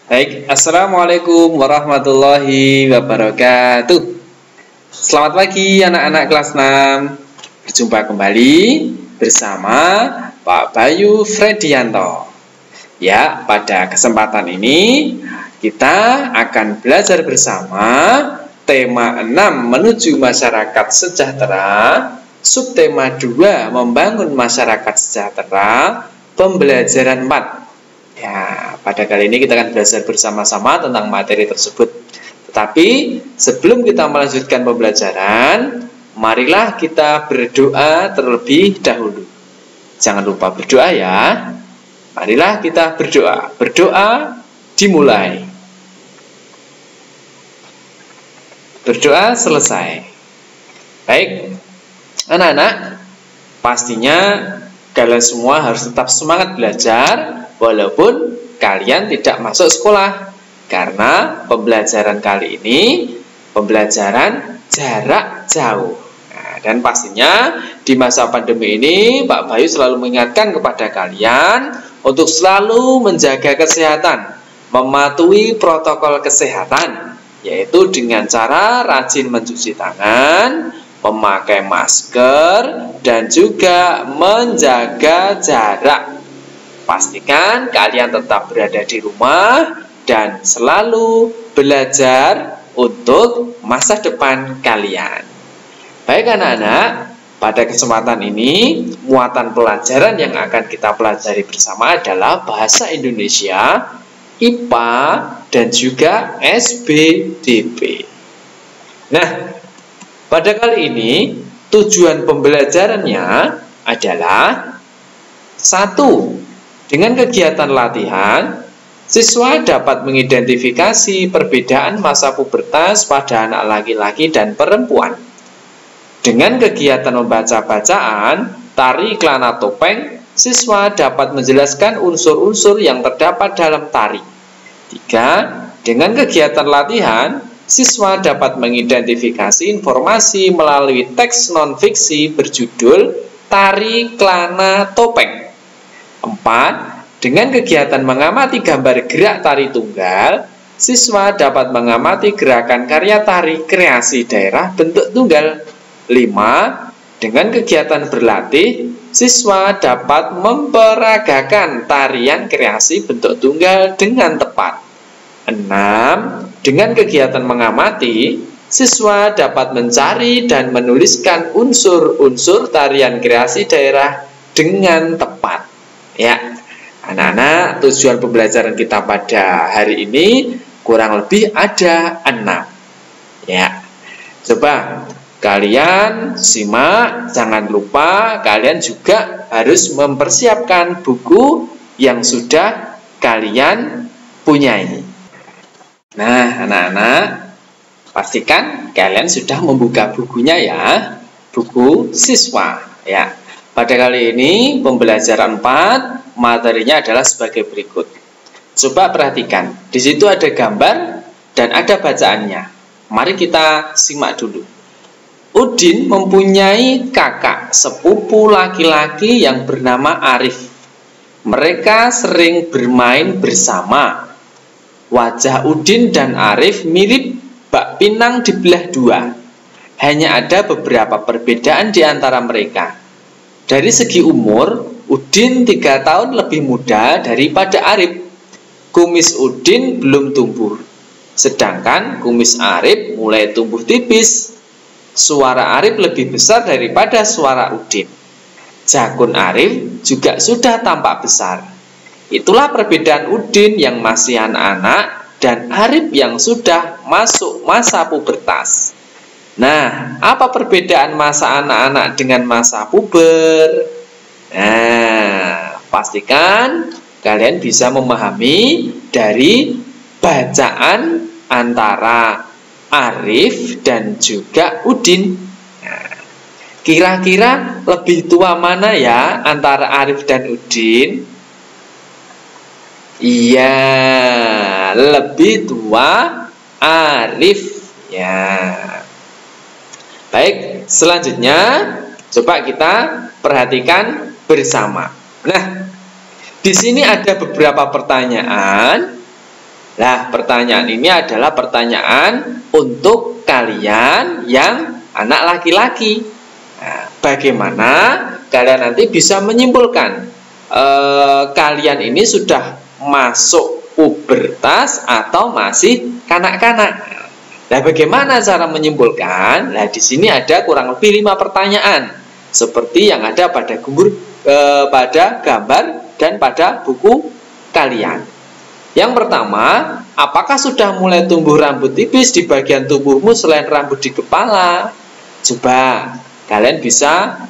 Baik, Assalamualaikum warahmatullahi wabarakatuh. Selamat pagi anak-anak kelas 6. Berjumpa kembali bersama Pak Bayu Fredianto. Ya, pada kesempatan ini kita akan belajar bersama tema 6 menuju masyarakat sejahtera, subtema 2 membangun masyarakat sejahtera, pembelajaran 4. Ya, pada kali ini kita akan belajar bersama-sama tentang materi tersebut. Tetapi sebelum kita melanjutkan pembelajaran, marilah kita berdoa terlebih dahulu. Jangan lupa berdoa ya. Marilah kita berdoa. Berdoa dimulai. Berdoa selesai. Baik, anak-anak, pastinya kalian semua harus tetap semangat belajar walaupun kalian tidak masuk sekolah, karena pembelajaran kali ini pembelajaran jarak jauh. Nah, dan pastinya di masa pandemi ini Pak Bayu selalu mengingatkan kepada kalian untuk selalu menjaga kesehatan, mematuhi protokol kesehatan, yaitu dengan cara rajin mencuci tangan, memakai masker, dan juga menjaga jarak. Pastikan kalian tetap berada di rumah dan selalu belajar untuk masa depan kalian. Baik anak-anak, pada kesempatan ini muatan pelajaran yang akan kita pelajari bersama adalah bahasa Indonesia, IPA, dan juga SBDP. Nah, pada kali ini tujuan pembelajarannya adalah 1. Dengan kegiatan latihan, siswa dapat mengidentifikasi perbedaan masa pubertas pada anak laki-laki dan perempuan. Dengan kegiatan membaca bacaan, tari kelana topeng, siswa dapat menjelaskan unsur-unsur yang terdapat dalam tari. 3. Dengan kegiatan latihan, siswa dapat mengidentifikasi informasi melalui teks non-fiksi berjudul Tari Kelana Topeng. 4. Dengan kegiatan mengamati gambar gerak tari tunggal, siswa dapat mengamati gerakan karya tari kreasi daerah bentuk tunggal. 5. Dengan kegiatan berlatih, siswa dapat memperagakan tarian kreasi bentuk tunggal dengan tepat. 6. Dengan kegiatan mengamati, siswa dapat mencari dan menuliskan unsur-unsur tarian kreasi daerah dengan tepat. Ya, anak-anak, tujuan pembelajaran kita pada hari ini kurang lebih ada 6. Ya, coba kalian simak, jangan lupa kalian juga harus mempersiapkan buku yang sudah kalian punyai. Nah, anak-anak, pastikan kalian sudah membuka bukunya ya, buku siswa ya. Pada kali ini pembelajaran 4 materinya adalah sebagai berikut. Coba perhatikan, di situ ada gambar dan ada bacaannya. Mari kita simak dulu. Udin mempunyai kakak sepupu laki-laki yang bernama Arif. Mereka sering bermain bersama. Wajah Udin dan Arif mirip bak pinang dibelah dua. Hanya ada beberapa perbedaan di antara mereka. Dari segi umur, Udin 3 tahun lebih muda daripada Arif. Kumis Udin belum tumbuh, sedangkan kumis Arif mulai tumbuh tipis. Suara Arif lebih besar daripada suara Udin. Jakun Arif juga sudah tampak besar. Itulah perbedaan Udin yang masih anak-anak dan Arif yang sudah masuk masa pubertas. Nah, apa perbedaan masa anak-anak dengan masa puber? Nah, pastikan kalian bisa memahami dari bacaan antara Arif dan juga Udin. Nah, kira-kira lebih tua mana ya antara Arif dan Udin? Iya, lebih tua Arif ya. Baik, selanjutnya coba kita perhatikan bersama. Nah, di sini ada beberapa pertanyaan. Nah, pertanyaan ini adalah pertanyaan untuk kalian yang anak laki-laki. Nah, bagaimana kalian nanti bisa menyimpulkan kalian ini sudah masuk pubertas atau masih kanak-kanak? Nah, bagaimana cara menyimpulkan? Nah, di sini ada kurang lebih 5 pertanyaan seperti yang ada pada pada gambar dan pada buku kalian. Yang pertama, apakah sudah mulai tumbuh rambut tipis di bagian tubuhmu selain rambut di kepala? Coba kalian bisa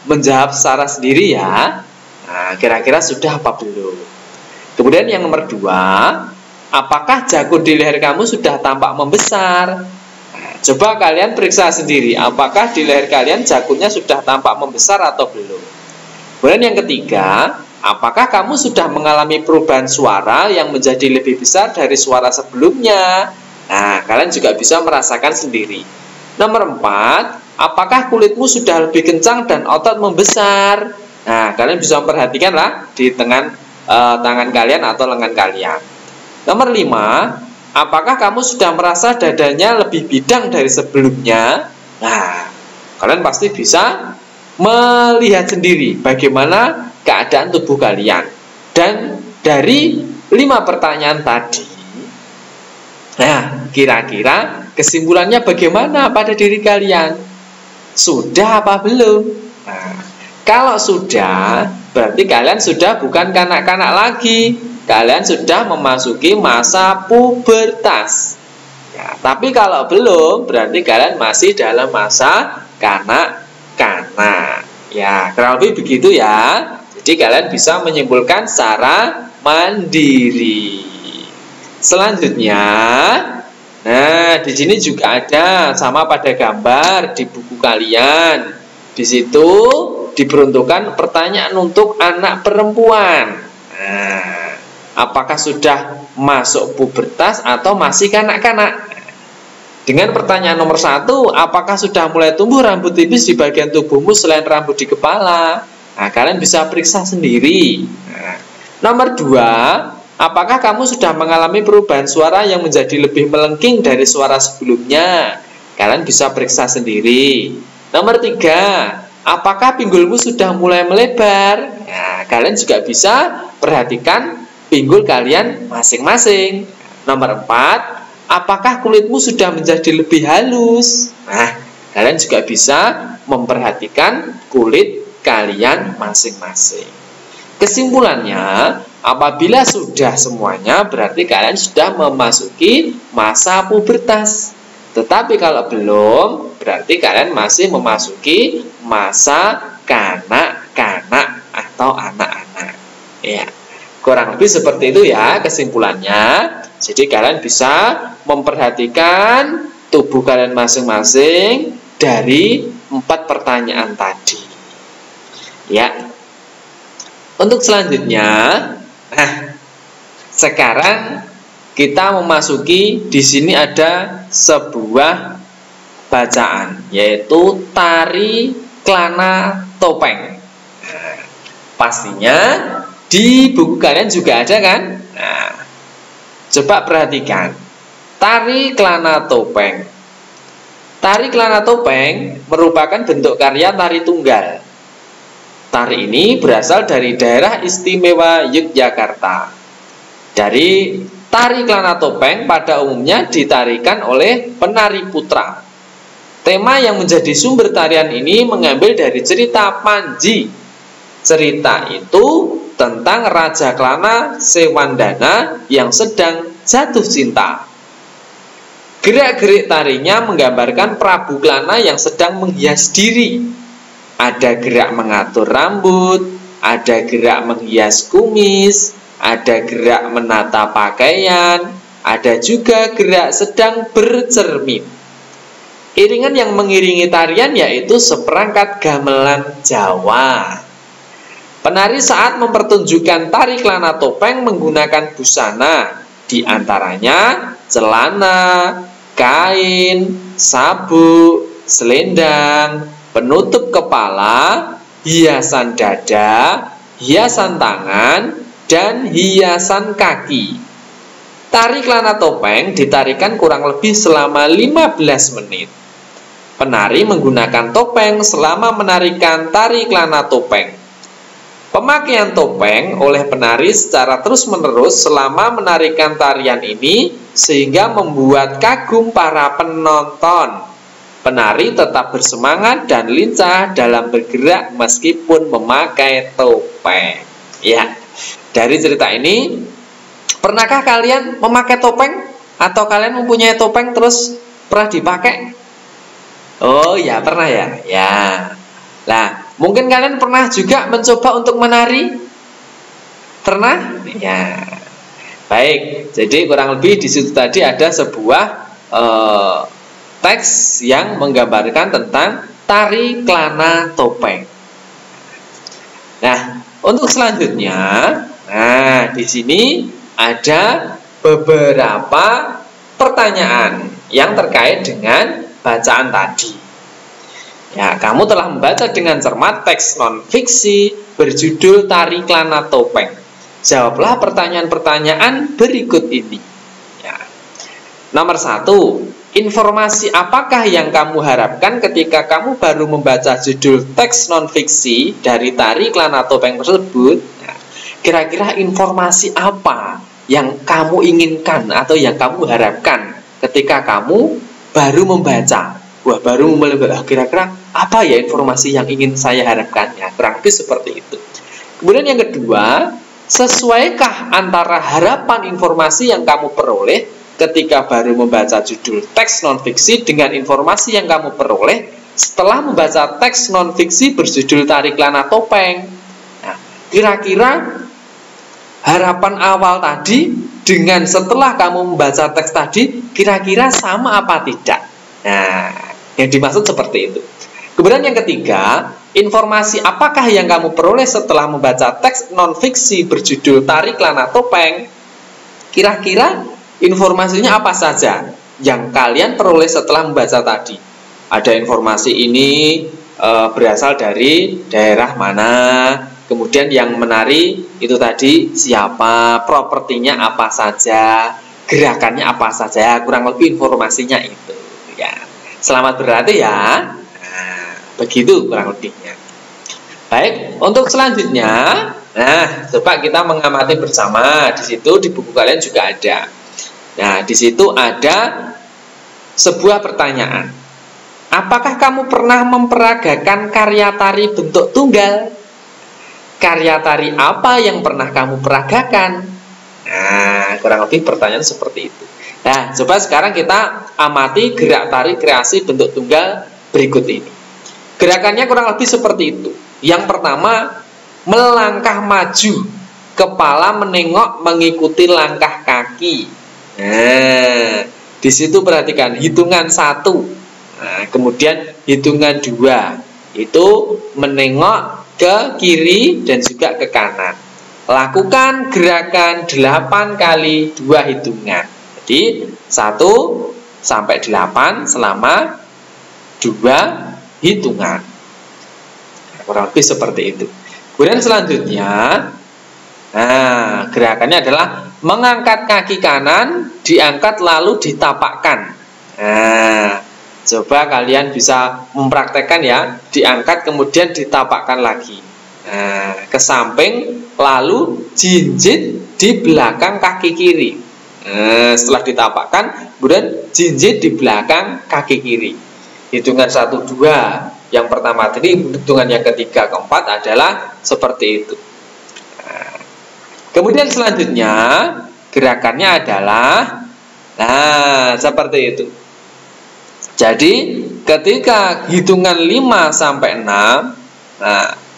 menjawab secara sendiri ya. Nah, kira-kira sudah apa belum? Kemudian yang nomor 2, apakah jakun di leher kamu sudah tampak membesar? Nah, coba kalian periksa sendiri, apakah di leher kalian jakunnya sudah tampak membesar atau belum? Kemudian yang ketiga, apakah kamu sudah mengalami perubahan suara yang menjadi lebih besar dari suara sebelumnya? Nah, kalian juga bisa merasakan sendiri. Nomor 4, apakah kulitmu sudah lebih kencang dan otot membesar? Nah, kalian bisa memperhatikan lah di tangan kalian atau lengan kalian. Nomor 5, apakah kamu sudah merasa dadanya lebih bidang dari sebelumnya? Nah, kalian pasti bisa melihat sendiri bagaimana keadaan tubuh kalian. Dan dari 5 pertanyaan tadi, nah, kira-kira kesimpulannya bagaimana pada diri kalian? Sudah apa belum? Nah, kalau sudah, berarti kalian sudah bukan kanak-kanak lagi. Kalian sudah memasuki masa pubertas. Ya, tapi kalau belum, berarti kalian masih dalam masa kanak-kanak. Ya, kurang lebih begitu ya. Jadi kalian bisa menyimpulkan secara mandiri. Selanjutnya, nah, di sini juga ada sama pada gambar di buku kalian. Di situ diperuntukkan pertanyaan untuk anak perempuan. Nah, apakah sudah masuk pubertas atau masih kanak-kanak? Dengan pertanyaan nomor 1, apakah sudah mulai tumbuh rambut tipis di bagian tubuhmu selain rambut di kepala? Nah, kalian bisa periksa sendiri. Nah, nomor 2, apakah kamu sudah mengalami perubahan suara yang menjadi lebih melengking dari suara sebelumnya? Kalian bisa periksa sendiri. Nomor 3, apakah pinggulmu sudah mulai melebar? Nah, kalian juga bisa perhatikan pinggul kalian masing-masing. Nomor 4, apakah kulitmu sudah menjadi lebih halus? Nah, kalian juga bisa memperhatikan kulit kalian masing-masing. Kesimpulannya, apabila sudah semuanya, berarti kalian sudah memasuki masa pubertas. Tetapi kalau belum, berarti kalian masih memasuki masa kanak-kanak atau anak-anak. Ya, kurang lebih seperti itu ya kesimpulannya. Jadi kalian bisa memperhatikan tubuh kalian masing-masing dari 4 pertanyaan tadi. Ya. Untuk selanjutnya, nah, sekarang kita memasuki di sini ada sebuah bacaan, yaitu tari kelana topeng. Nah, pastinya di buku kalian juga ada kan? Nah, coba perhatikan, tari kelana topeng. Tari kelana topeng merupakan bentuk karya tari tunggal. Tari ini berasal dari daerah istimewa Yogyakarta. Dari tari kelana topeng pada umumnya ditarikan oleh penari putra. Tema yang menjadi sumber tarian ini mengambil dari cerita Panji. Cerita itu tentang Raja Kelana Sewandana yang sedang jatuh cinta. Gerak-gerik tarinya menggambarkan Prabu Kelana yang sedang menghias diri. Ada gerak mengatur rambut, ada gerak menghias kumis, ada gerak menata pakaian, ada juga gerak sedang bercermin. Iringan yang mengiringi tarian yaitu seperangkat gamelan Jawa. Penari saat mempertunjukkan tari kelana topeng menggunakan busana, di antaranya celana, kain, sabuk, selendang, penutup kepala, hiasan dada, hiasan tangan, dan hiasan kaki. Tari kelana topeng ditarikan kurang lebih selama 15 menit. Penari menggunakan topeng selama menarikan tari kelana topeng. Pemakaian topeng oleh penari secara terus-menerus selama menarikan tarian ini sehingga membuat kagum para penonton. Penari tetap bersemangat dan lincah dalam bergerak meskipun memakai topeng. Ya, dari cerita ini, pernahkah kalian memakai topeng? Atau kalian mempunyai topeng terus pernah dipakai? Oh ya, pernah ya? Ya. Nah, mungkin kalian pernah juga mencoba untuk menari? Pernah? Ya. Baik, jadi kurang lebih di situ tadi ada sebuah teks yang menggambarkan tentang tari kelana topeng. Nah, untuk selanjutnya, di sini ada beberapa pertanyaan yang terkait dengan bacaan tadi. Ya, kamu telah membaca dengan cermat teks non-fiksi berjudul Tari Kelana Topeng. Jawablah pertanyaan-pertanyaan berikut ini. Ya. Nomor 1, informasi apakah yang kamu harapkan ketika kamu baru membaca judul teks non-fiksi dari Tari Kelana Topeng tersebut? Ya. Kira-kira informasi apa yang kamu inginkan atau yang kamu harapkan ketika kamu baru membaca? Baru membaca, kira-kira apa ya informasi yang ingin saya harapkan? Ya, kurang lebih seperti itu. Kemudian yang kedua, sesuaikah antara harapan informasi yang kamu peroleh ketika baru membaca judul teks non-fiksi dengan informasi yang kamu peroleh setelah membaca teks non-fiksi berjudul Tari Kelana Topeng? Nah, kira-kira harapan awal tadi dengan setelah kamu membaca teks tadi kira-kira sama apa tidak? Nah, yang dimaksud seperti itu. Kemudian yang ketiga, informasi apakah yang kamu peroleh setelah membaca teks non-fiksi berjudul Tari Kelana Topeng? Kira-kira informasinya apa saja yang kalian peroleh setelah membaca tadi? Ada informasi ini berasal dari daerah mana, kemudian yang menari itu tadi siapa, propertinya apa saja, gerakannya apa saja, kurang lebih informasinya itu. Ya, selamat berlatih ya. Begitu kurang lebihnya. Baik, untuk selanjutnya, coba kita mengamati bersama. Di situ di buku kalian juga ada. Nah, di situ ada sebuah pertanyaan. Apakah kamu pernah memperagakan karya tari bentuk tunggal? Karya tari apa yang pernah kamu peragakan? Nah, kurang lebih pertanyaan seperti itu. Nah, coba sekarang kita amati gerak tari kreasi bentuk tunggal berikut ini. Gerakannya kurang lebih seperti itu. Yang pertama, melangkah maju, kepala menengok mengikuti langkah kaki. Nah, di situ perhatikan hitungan 1. Nah, kemudian hitungan 2 itu menengok ke kiri dan juga ke kanan. Lakukan gerakan 8 kali 2 hitungan. Jadi 1 sampai 8 selama 2 hitungan. Kurang lebih seperti itu. Kemudian selanjutnya, gerakannya adalah mengangkat kaki kanan, diangkat lalu ditapakkan. Coba kalian bisa mempraktekkan ya, diangkat kemudian ditapakkan lagi. Ke samping lalu jinjit di belakang kaki kiri. Setelah ditapakkan, kemudian jinjit di belakang kaki kiri. Hitungan 1, 2. Yang pertama tadi, hitungan yang ketiga, keempat adalah seperti itu. Kemudian selanjutnya gerakannya adalah seperti itu. Jadi ketika hitungan 5 sampai 6,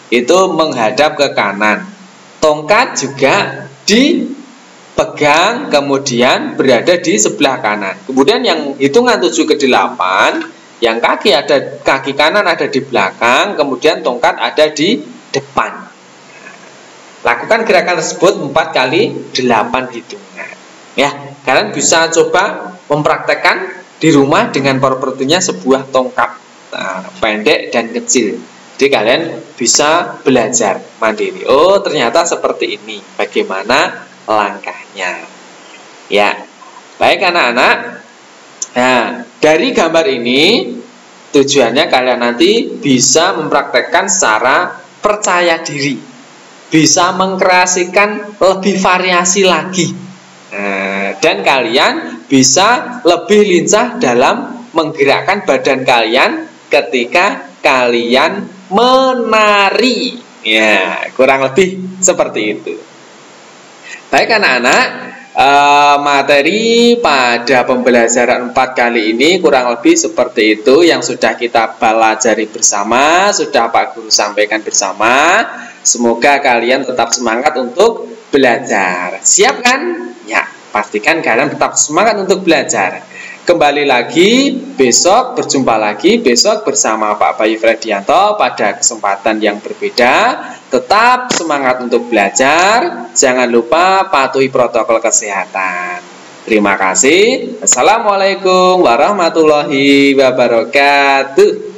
itu menghadap ke kanan. Tongkat juga dipegang kemudian berada di sebelah kanan. Kemudian yang hitungan 7 ke 8, yang kaki kanan ada di belakang, kemudian tongkat ada di depan. Lakukan gerakan tersebut 4 kali 8 hitungan. Ya, kalian bisa coba mempraktekkan di rumah dengan propertinya sebuah tongkat pendek dan kecil. Jadi kalian bisa belajar mandiri. Oh, ternyata seperti ini. Bagaimana langkahnya? Ya, baik anak-anak. Nah, dari gambar ini tujuannya kalian nanti bisa mempraktekkan secara percaya diri, bisa mengkreasikan lebih variasi lagi, dan kalian bisa lebih lincah dalam menggerakkan badan kalian ketika kalian menari. Ya, kurang lebih seperti itu. Baik anak-anak, materi pada pembelajaran 4 kali ini kurang lebih seperti itu yang sudah kita pelajari bersama, sudah Pak Guru sampaikan bersama. Semoga kalian tetap semangat untuk belajar. Siap kan? Ya, pastikan kalian tetap semangat untuk belajar. Kembali lagi besok, berjumpa lagi besok bersama Pak Bayu Fredianto pada kesempatan yang berbeda. Tetap semangat untuk belajar. Jangan lupa patuhi protokol kesehatan. Terima kasih. Assalamualaikum warahmatullahi wabarakatuh.